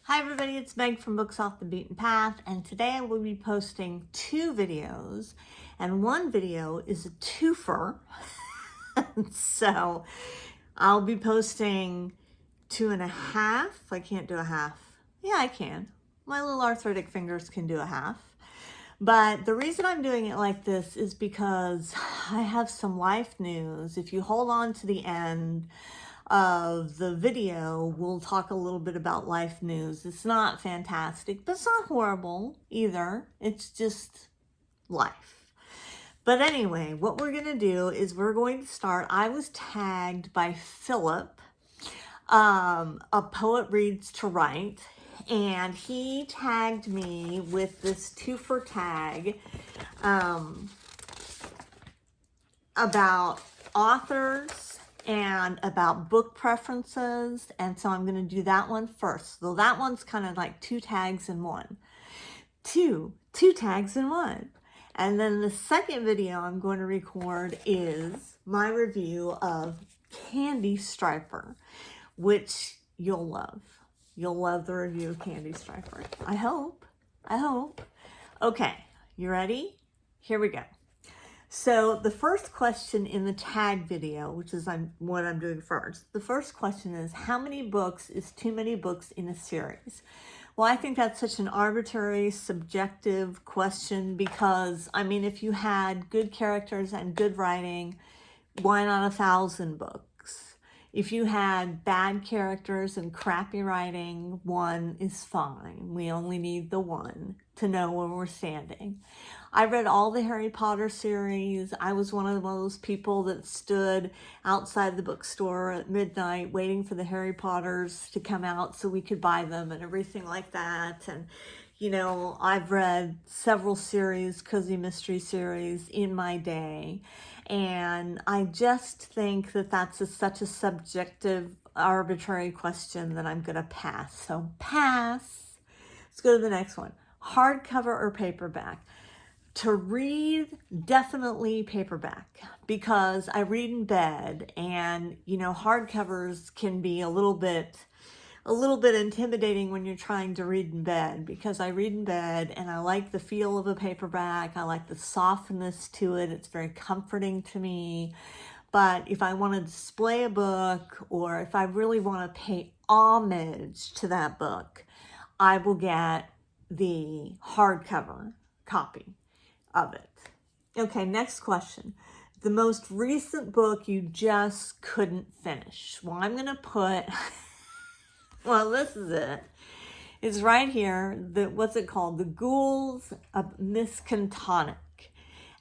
Hi everybody, it's Meg from Books Off the Beaten Path, and today I will be posting two videos, and one video is a twofer. So I'll be posting 2.5. I can't do a half. Yeah, I can. My little arthritic fingers can do a half. But the reason I'm doing it like this is because I have some life news. If you hold on to the end of the video, we'll talk a little bit about life news. It's not fantastic, but it's not horrible either. It's just life. But anyway, what we're going to do is we're going to start. I was tagged by Philip, a poet reads to write, and he tagged me with this two-fer tag about authors and about book preferences, and so I'm going to do that one first. So that one's kind of like two tags in one. Two tags in one. And then the second video I'm going to record is my review of Candy Striper, which you'll love. You'll love the review of Candy Striper. I hope. Okay, you ready? Here we go. So the first question in the tag video, which is what I'm doing first, the first question is, how many books is too many books in a series? Well, I think that's such an arbitrary, subjective question because, I mean, if you had good characters and good writing, why not 1,000 books? If you had bad characters and crappy writing, one is fine. We only need the one to know where we're standing. I read all the Harry Potter series. I was one of those people that stood outside the bookstore at midnight waiting for the Harry Potters to come out so we could buy them and everything like that. And, you know, I've read several series, cozy mystery series in my day. And I just think that that's such a subjective, arbitrary question that I'm going to pass. So pass. Let's go to the next one. Hardcover or paperback? To read, definitely paperback, because I read in bed, and you know, hardcovers can be a little bit intimidating when you're trying to read in bed, because I read in bed and I like the feel of a paperback. I like the softness to it. It's very comforting to me. But if I want to display a book, or if I really want to pay homage to that book, I will get the hardcover copy of it. Okay, next question. The most recent book you just couldn't finish. Well, I'm going to put, well, this is it. It's right here. What's it called? The Ghouls of Miskatonic.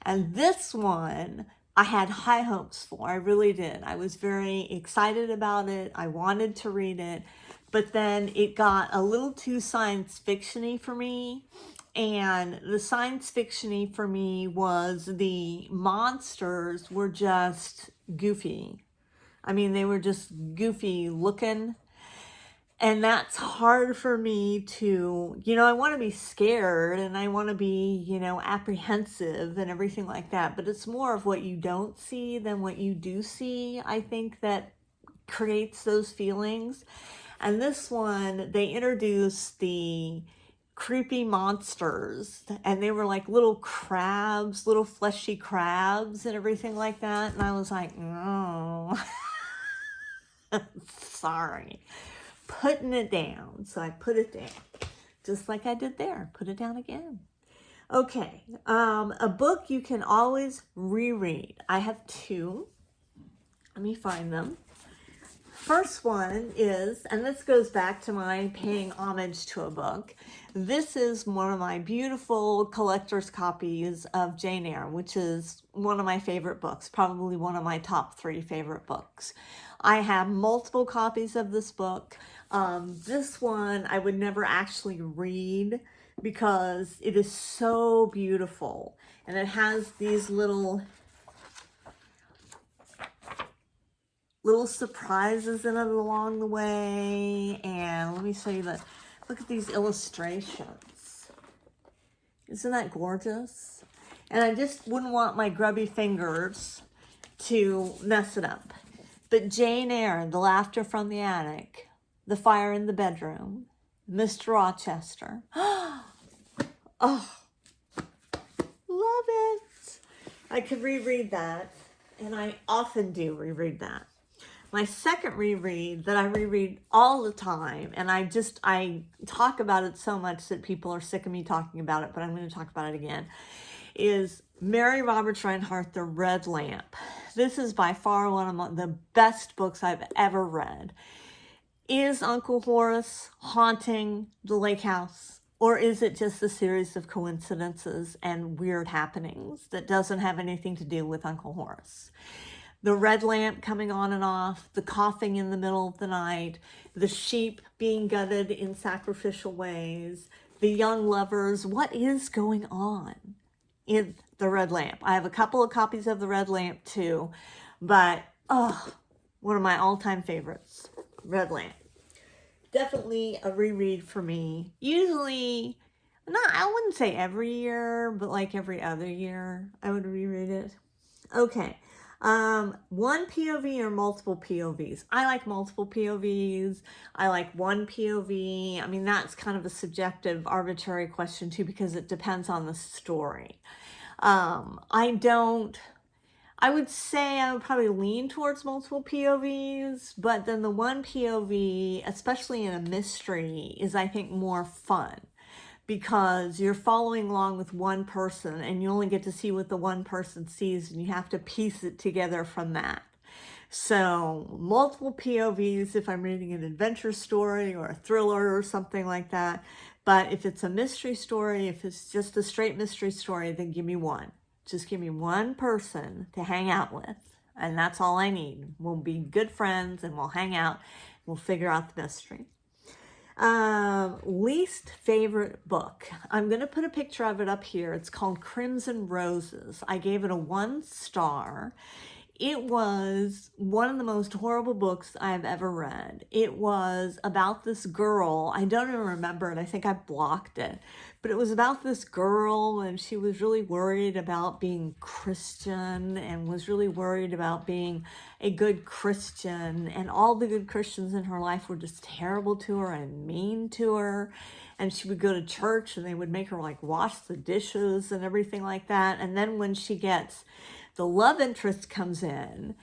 And this one, I had high hopes for. I really did. I was very excited about it. I wanted to read it. But then it got a little too science fiction-y for me. And the science fiction-y for me was the monsters were just goofy. I mean, they were just goofy looking. And that's hard for me to, you know, I want to be scared and I want to be, you know, apprehensive and everything like that. But it's more of what you don't see than what you do see, I think, that creates those feelings. And this one, they introduced the creepy monsters, and they were like little crabs, little fleshy crabs and everything like that. And I was like, no, sorry, putting it down. So I put it down, just like I did there. Put it down again. Okay, a book you can always reread. I have two. Let me find them. First one is, and this goes back to my paying homage to a book. This is one of my beautiful collector's copies of Jane Eyre, which is one of my favorite books, probably one of my top 3 favorite books. I have multiple copies of this book. This one I would never actually read because it is so beautiful, and it has these little surprises in it along the way. And let me show you that. Look at these illustrations. Isn't that gorgeous? And I just wouldn't want my grubby fingers to mess it up. But Jane Eyre, The Laughter from the Attic, The Fire in the Bedroom, Mr. Rochester. Oh, love it. I could reread that, and I often do reread that. My second reread that I reread all the time, and I talk about it so much that people are sick of me talking about it, but I'm going to talk about it again, is Mary Roberts Reinhardt, The Red Lamp. This is by far one of the best books I've ever read. Is Uncle Horace haunting the lake house? Or is it just a series of coincidences and weird happenings that doesn't have anything to do with Uncle Horace? The red lamp coming on and off, the coughing in the middle of the night, the sheep being gutted in sacrificial ways, the young lovers. What is going on in The Red Lamp? I have a couple of copies of The Red Lamp too, but one of my all-time favorites, Red Lamp. Definitely a reread for me. Usually, I wouldn't say every year, but like every other year, I would reread it. Okay. One POV or multiple POVs? I like multiple POVs. I like one POV. I mean, that's kind of a subjective, arbitrary question too, because it depends on the story. I would say I would probably lean towards multiple POVs, but then the one POV, especially in a mystery, is I think more fun because you're following along with one person and you only get to see what the one person sees and you have to piece it together from that. So multiple POVs if I'm reading an adventure story or a thriller or something like that. But if it's a mystery story, if it's just a straight mystery story, then give me one. Just give me one person to hang out with. And that's all I need. We'll be good friends and we'll hang out. We'll figure out the mystery. Least favorite book. I'm going to put a picture of it up here. It's called Crimson Roses. I gave it a 1 star. It was one of the most horrible books I've ever read. It was about this girl. I don't even remember it. I think I blocked it. But it was about this girl, and she was really worried about being Christian and was really worried about being a good Christian. And all the good Christians in her life were just terrible to her and mean to her. And she would go to church and they would make her like wash the dishes and everything like that. And then when the love interest comes in,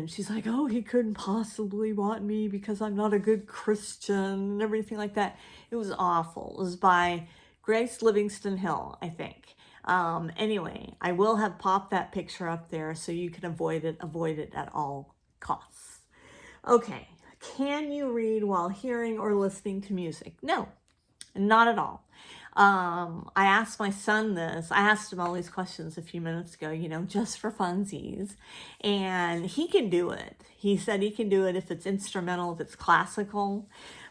she's like, oh, he couldn't possibly want me because I'm not a good Christian and everything like that. It was awful. It was by Grace Livingston Hill, I think. Anyway, I will have popped that picture up there so you can avoid it at all costs. Okay, can you read while hearing or listening to music? No, not at all. I asked my son this. I asked him all these questions a few minutes ago, just for funsies. And he can do it. He said he can do it if it's instrumental, if it's classical.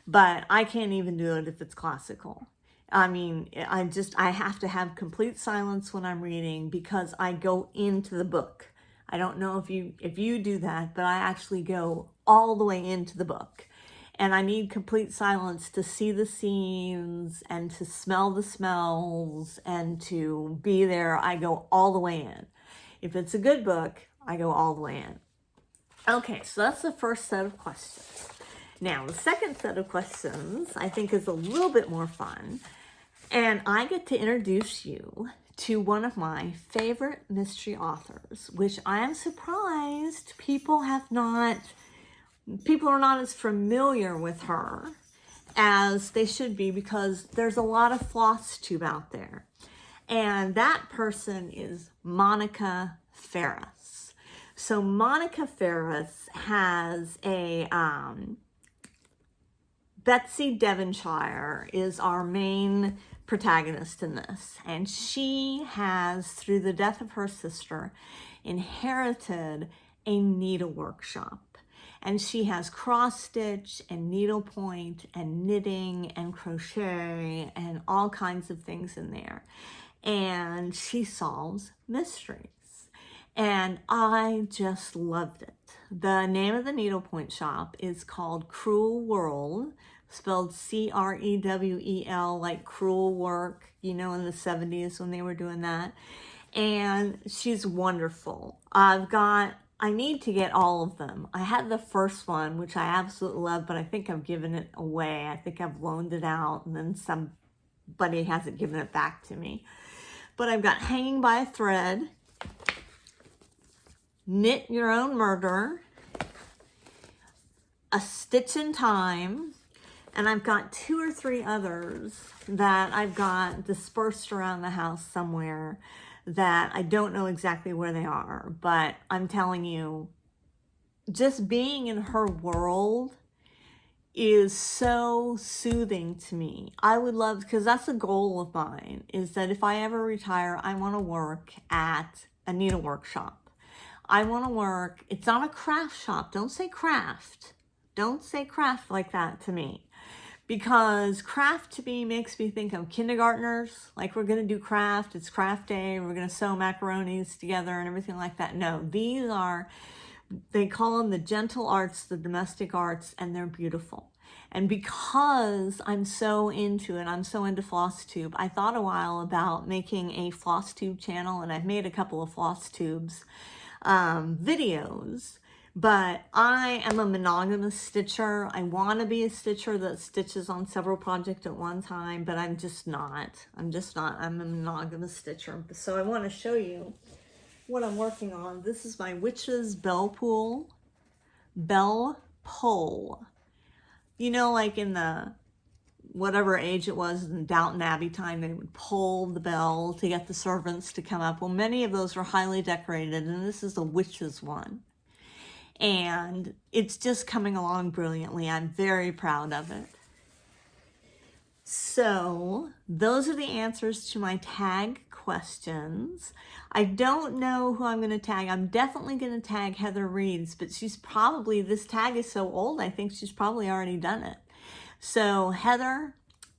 But I can't even do it if it's classical. I mean, I have to have complete silence when I'm reading because I go into the book. I don't know if you do that, but I actually go all the way into the book. And I need complete silence to see the scenes and to smell the smells and to be there. I go all the way in. If it's a good book, I go all the way in. Okay, so that's the first set of questions. Now, the second set of questions I think is a little bit more fun. And I get to introduce you to one of my favorite mystery authors, which I am surprised people are not as familiar with her as they should be because there's a lot of floss tube out there. And that person is Monica Ferris. So Monica Ferris has Betsy Devonshire is our main protagonist in this. And she has, through the death of her sister, inherited a needle workshop. And she has cross stitch and needlepoint and knitting and crochet and all kinds of things in there. And she solves mysteries. And I just loved it. The name of the needlepoint shop is called Cruel World, spelled Crewel, like cruel work, in the 70s when they were doing that. And she's wonderful. I've got I need to get all of them. I had the first one, which I absolutely love, but I think I've given it away. I think I've loaned it out, and then somebody hasn't given it back to me. But I've got Hanging by a Thread, Knit Your Own Murder, A Stitch in Time, and I've got 2 or 3 others that I've got dispersed around the house somewhere that I don't know exactly where they are. But I'm telling you, just being in her world is so soothing to me. I would love, because that's a goal of mine, is that if I ever retire, I want to work at a needle workshop. I want to work, it's not a craft shop. Don't say craft. Don't say craft like that to me. Because craft to me makes me think of kindergartners. Like, we're going to do craft. It's craft day. We're going to sew macaronis together and everything like that. No, these are, they call them the gentle arts, the domestic arts, and they're beautiful. And because I'm so into it, I'm so into floss tube, I thought a while about making a floss tube channel, and I've made a couple of floss tubes videos. But I am a monogamous stitcher. I want to be a stitcher that stitches on several projects at one time, but I'm just not. I'm a monogamous stitcher. So I want to show you what I'm working on. This is my Witch's Bell Pole. You know, like in the whatever age it was in Downton Abbey time, they would pull the bell to get the servants to come up. Well, many of those were highly decorated, and this is the witch's one. And it's just coming along brilliantly. I'm very proud of it. So those are the answers to my tag questions. I don't know who I'm going to tag. I'm definitely going to tag Heather Reads, but she's probably, this tag is so old, I think she's probably already done it. So Heather,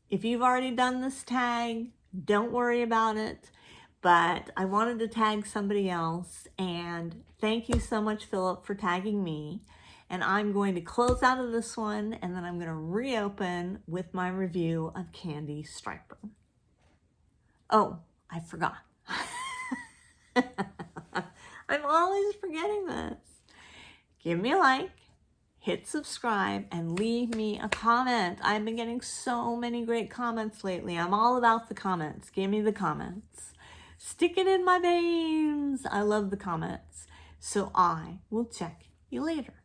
if you've already done this tag, don't worry about it. But I wanted to tag somebody else, and thank you so much, Philip, for tagging me. And I'm going to close out of this one, and then I'm going to reopen with my review of Candy Striper. Oh, I forgot. I'm always forgetting this. Give me a like, hit subscribe, and leave me a comment. I've been getting so many great comments lately. I'm all about the comments. Give me the comments. Stick it in my veins. I love the comments. So I will check you later.